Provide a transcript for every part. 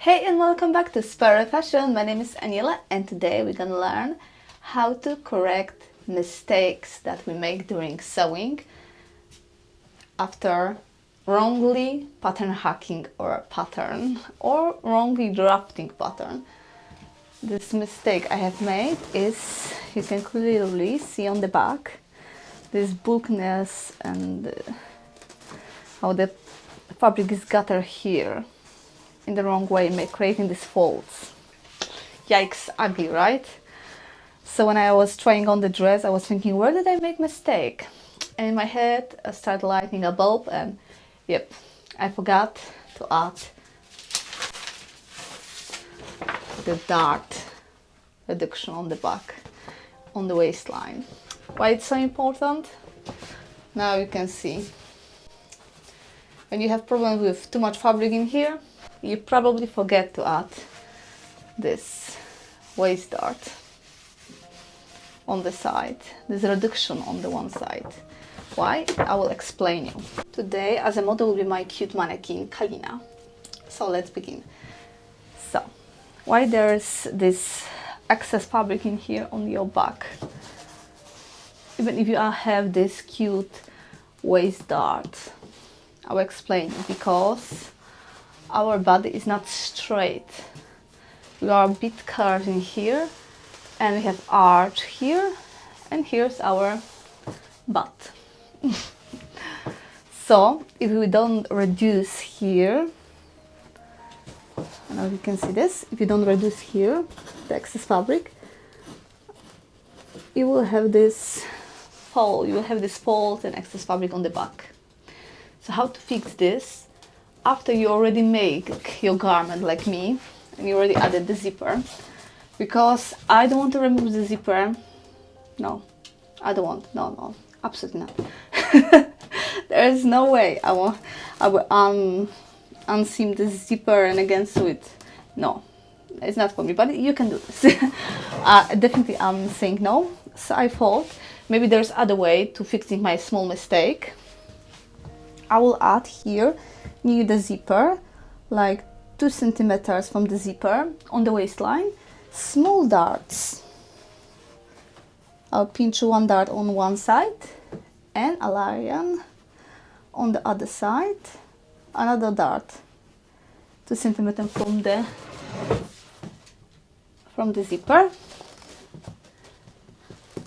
Hey and welcome back to Spare Fashion. My name is Aniela and today we're gonna learn how to correct mistakes that we make during sewing after wrongly pattern hacking or wrongly drafting pattern. This mistake I have made is, you can clearly see on the back, this bulkiness and how the fabric is gathered here in the wrong way, creating these folds. Yikes, ugly, right? So when I was trying on the dress, I was thinking, where did I make mistake? And in my head, I started lighting a bulb and yep, I forgot to add the dart reduction on the back, on the waistline. Why it's so important? Now you can see. When you have problems with too much fabric in here, you probably forget to add this waist dart on the side, this reduction on the one side. Why? I will explain you. Today, as a model, will be my cute mannequin, Kalina. So let's begin. So, why there's this excess fabric in here on your back? Even if you have this cute waist dart, I will explain you, because our body is not straight. We are a bit curved in here and we have arch here, and here's our butt. So if we don't reduce here, now you can see this, if you don't reduce here the excess fabric, you will have this fold, you will have this fold and excess fabric on the back. So how to fix this? After you already make your garment like me and you already added the zipper, because I don't want to remove the zipper. No, I don't want. No, absolutely not. There is no way I will unseam the zipper and again sew it. No, it's not for me, but you can do this. Definitely I'm saying no. So I thought maybe there's other way to fixing my small mistake. I will add here near the zipper, like 2 centimeters from the zipper on the waistline, small darts. I'll pinch one dart on one side and a lion on the other side, another dart 2 centimeters from the zipper,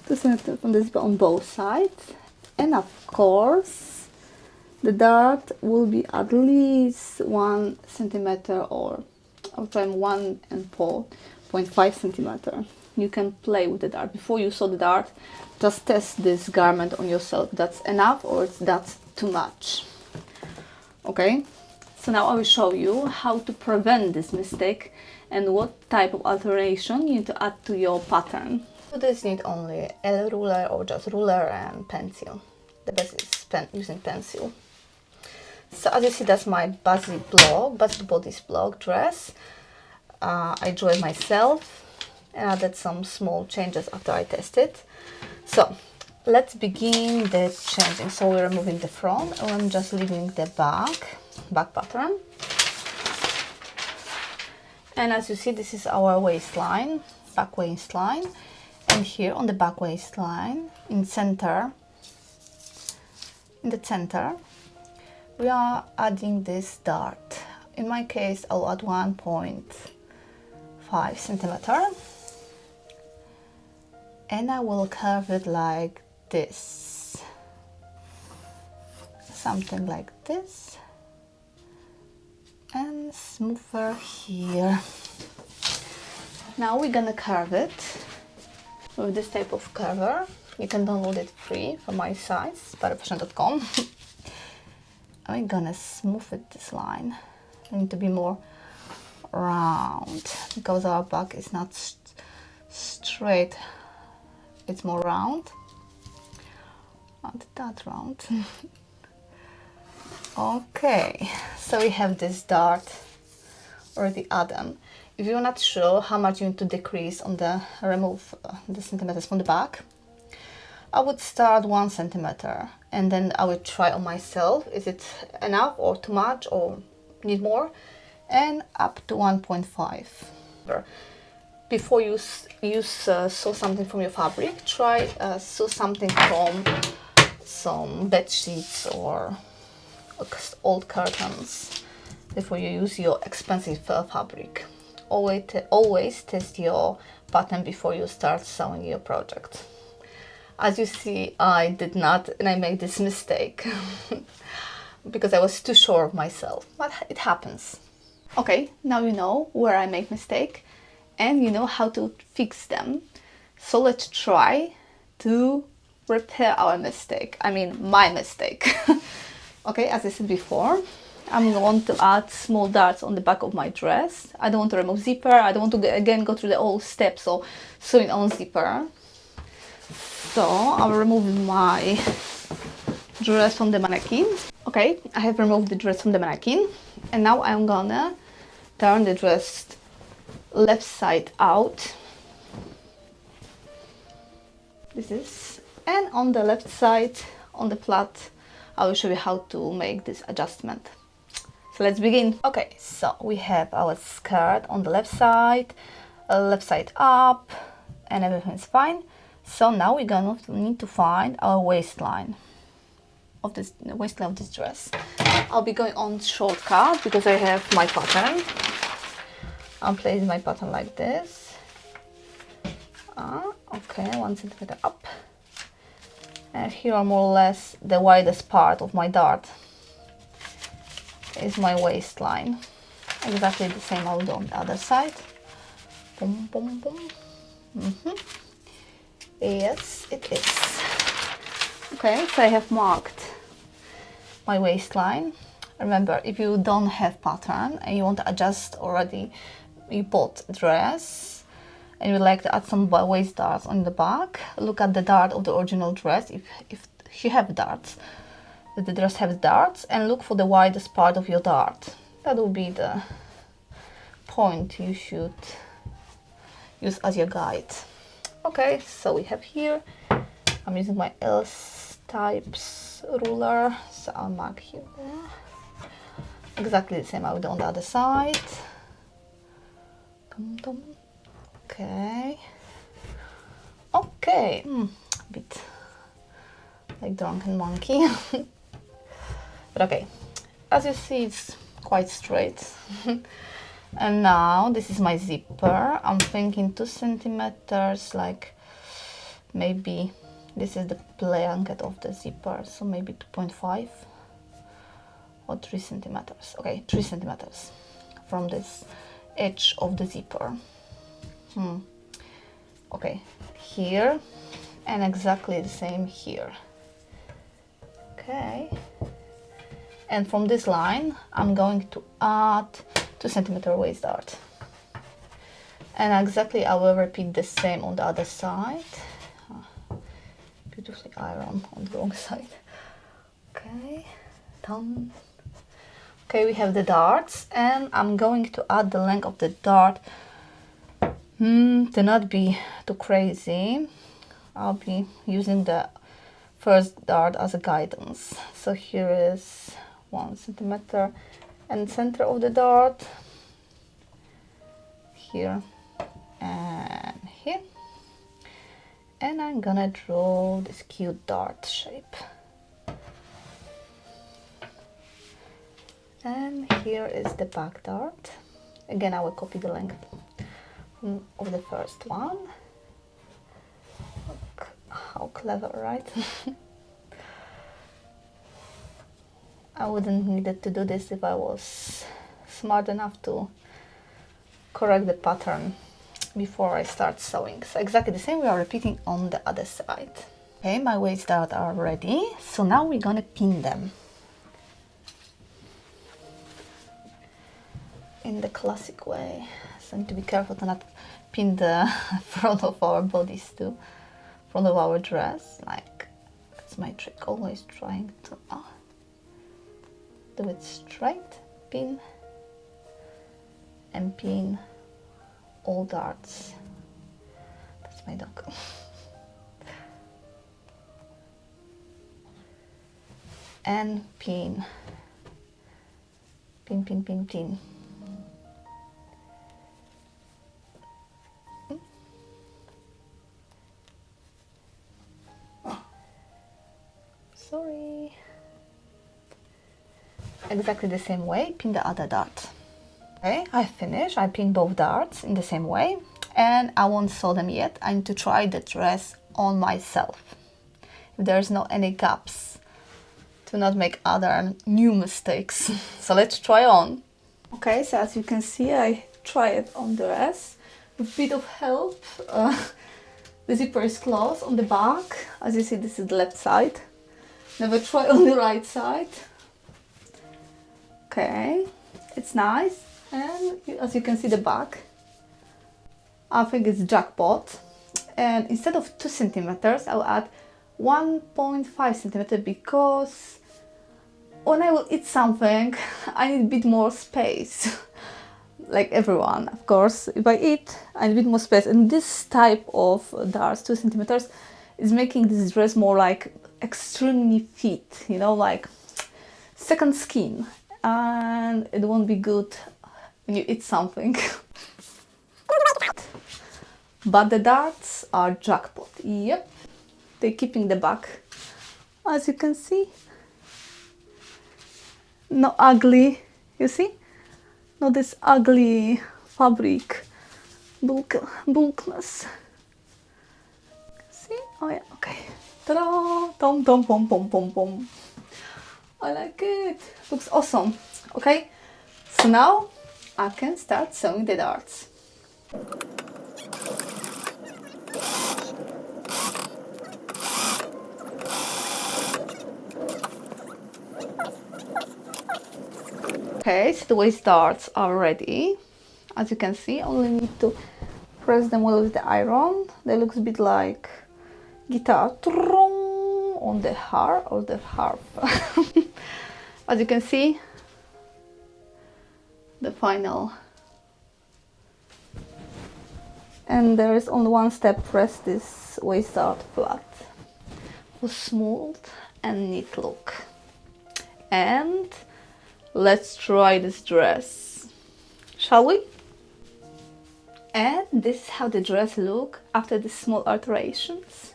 2 centimeters from the zipper on both sides, and of course the dart will be at least 1 centimeter, or I'll try 1.5 centimeter. You can play with the dart. Before you sew the dart, just test this garment on yourself. That's enough or that's too much. Okay, so now I will show you how to prevent this mistake and what type of alteration you need to add to your pattern. For this, you need only a ruler or just ruler and pencil. The best is using pencil. So as you see, that's my basic bodice block dress. I drew it myself and added some small changes after I tested. So let's begin the changing. So we're removing the front and I'm just leaving the back pattern. And as you see, this is our waistline, back waistline. And here on the back waistline, in the center, we are adding this dart. In my case, I'll add 1.5 centimeter, and I will curve it like this, something like this, and smoother here. Now we're gonna curve it with this type of curver. You can download it free from my site, sparefashion.com. I'm gonna smooth it, this line. I need to be more round because our back is not straight, it's more round. Not that round. Okay, so we have this dart already added. If you're not sure how much you need to decrease on the remove the centimeters from the back, I would start 1 centimeter and then I would try on myself, is it enough or too much or need more, and up to 1.5. Before you sew something from your fabric, try sew something from some bed sheets or old curtains before you use your expensive fabric. Always test your pattern before you start sewing your project. As you see, I did not, and I made this mistake because I was too sure of myself, but it happens. Okay, now you know where I make mistake and you know how to fix them. So let's try to repair our mistake. I mean, my mistake. Okay, as I said before, I'm going to add small darts on the back of my dress. I don't want to remove zipper. I don't want to again go through the old steps of sewing on zipper. So I'll remove my dress from the mannequin. Okay, I have removed the dress from the mannequin, and now I'm gonna turn the dress left side out. This is, and on the left side, on the flat, I will show you how to make this adjustment. So let's begin. Okay, so we have our skirt on the left side up, and everything's fine. So now we're gonna need to find our waistline of this dress. I'll be going on shortcut because I have my pattern. I'm placing my pattern like this. Okay, 1 centimeter up. And here are more or less the widest part of my dart is my waistline. Exactly the same I'll do on the other side. Boom, boom, boom. Yes, it is. Okay, so I have marked my waistline. Remember, if you don't have pattern and you want to adjust already, you bought a dress and you would like to add some waist darts on the back, look at the dart of the original dress if you have darts. If the dress has darts, and look for the widest part of your dart. That will be the point you should use as your guide. Okay, so we have here, I'm using my L-types ruler, so I'll mark here. Exactly the same I would do on the other side. Okay. Okay, a bit like drunken monkey. But okay, as you see, it's quite straight. And now this is my zipper. I'm thinking 2 centimeters, like maybe this is the blanket of the zipper, so maybe 2.5 or 3 centimeters. Okay, 3 centimeters from this edge of the zipper. Okay, here, and exactly the same here. Okay, and from this line I'm going to add 2 centimeter waist dart, and exactly I will repeat the same on the other side. Beautifully ironed on the wrong side. Okay, done. Okay, we have the darts, and I'm going to add the length of the dart to not be too crazy. I'll be using the first dart as a guidance. So here is 1 centimeter and center of the dart, here and here, and I'm gonna draw this cute dart shape. And here is the back dart. Again, I will copy the length of the first one. Look, how clever, right? I wouldn't need to do this if I was smart enough to correct the pattern before I start sewing. So exactly the same we are repeating on the other side. Okay, my waist darts are ready. So now we're gonna pin them in the classic way. So I need to be careful to not pin the front of our bodies too, front of our dress. Like, that's my trick, always trying to do it straight, pin, and pin all darts. That's my dog. And pin, pin, pin, pin, pin. exactly the same way, pin the other dart. Okay, I finished. I pinned both darts in the same way, and I won't sew them yet. I need to try the dress on myself. If there's no any gaps, to not make other new mistakes. So let's try on. Okay, so as you can see, I try it on the dress with a bit of help. The zipper is closed on the back. As you see, this is the left side. Never try on the right side. Okay, it's nice. And as you can see the back, I think it's jackpot. And instead of 2 centimeters, I'll add 1.5 centimeter because when I will eat something, I need a bit more space. Like everyone, of course, if I eat, I need a bit more space. And this type of darts, 2 centimeters, is making this dress more like extremely fit, you know, like second skin. And it won't be good when you eat something. But the darts are jackpot. Yep, they're keeping the back, as you can see. No ugly, you see? Not this ugly fabric bulkiness. See? Oh yeah, okay. Ta-da! Tom tom pom pom pom pom. I like it. Looks awesome. Okay, so now I can start sewing the darts. Okay, so the waist darts are ready. As you can see, only need to press them well with the iron. They look a bit like guitar on the harp or the harp. As you can see, the final. And there is only one step, press this waist dart flat for smooth and neat look. And let's try this dress, shall we? And this is how the dress look after the small alterations.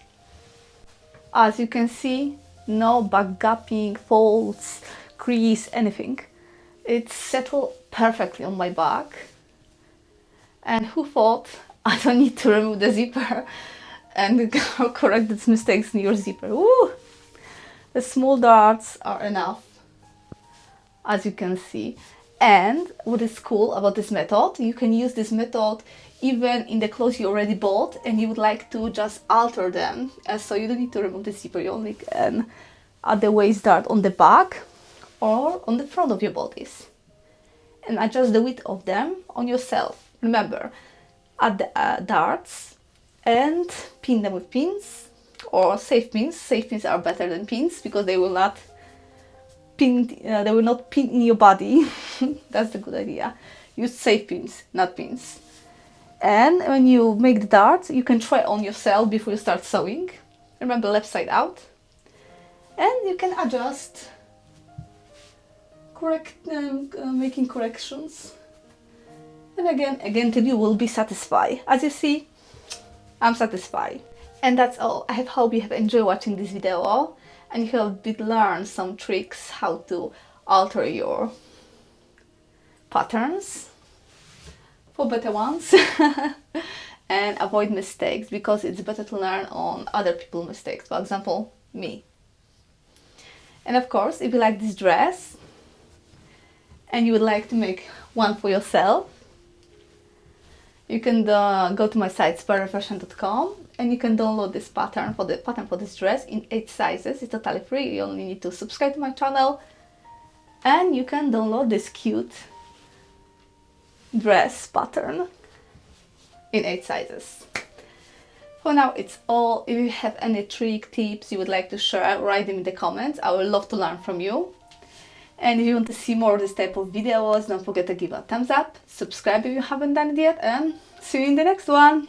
As you can see, no back gapping, folds, crease, anything. It's settled perfectly on my back. And who thought I don't need to remove the zipper and correct these mistakes in your zipper? Woo! The small darts are enough, as you can see. And what is cool about this method, you can use this method even in the clothes you already bought and you would like to just alter them. So you don't need to remove the zipper, you only can add the waist dart on the back or on the front of your bodice. And adjust the width of them on yourself. Remember, add the darts and pin them with pins or safe pins. Safe pins are better than pins because they will not pin in your body. That's the good idea. Use safe pins, not pins. And when you make the darts, you can try on yourself before you start sewing. Remember, left side out. And you can adjust, making corrections. And again till you will be satisfied. As you see, I'm satisfied. And that's all. I hope you have enjoyed watching this video and you have learned some tricks how to alter your patterns for better ones and avoid mistakes, because it's better to learn on other people's mistakes, for example, me. And of course, if you like this dress and you would like to make one for yourself, you can go to my site spiralfashion.com and you can download this pattern for this dress in 8 sizes. It's totally free. You only need to subscribe to my channel and you can download this cute dress pattern in 8 sizes. For now, it's all. If you have any trick, tips you would like to share, write them in the comments. I would love to learn from you. And if you want to see more of this type of videos, don't forget to give a thumbs up, subscribe if you haven't done it yet, and see you in the next one.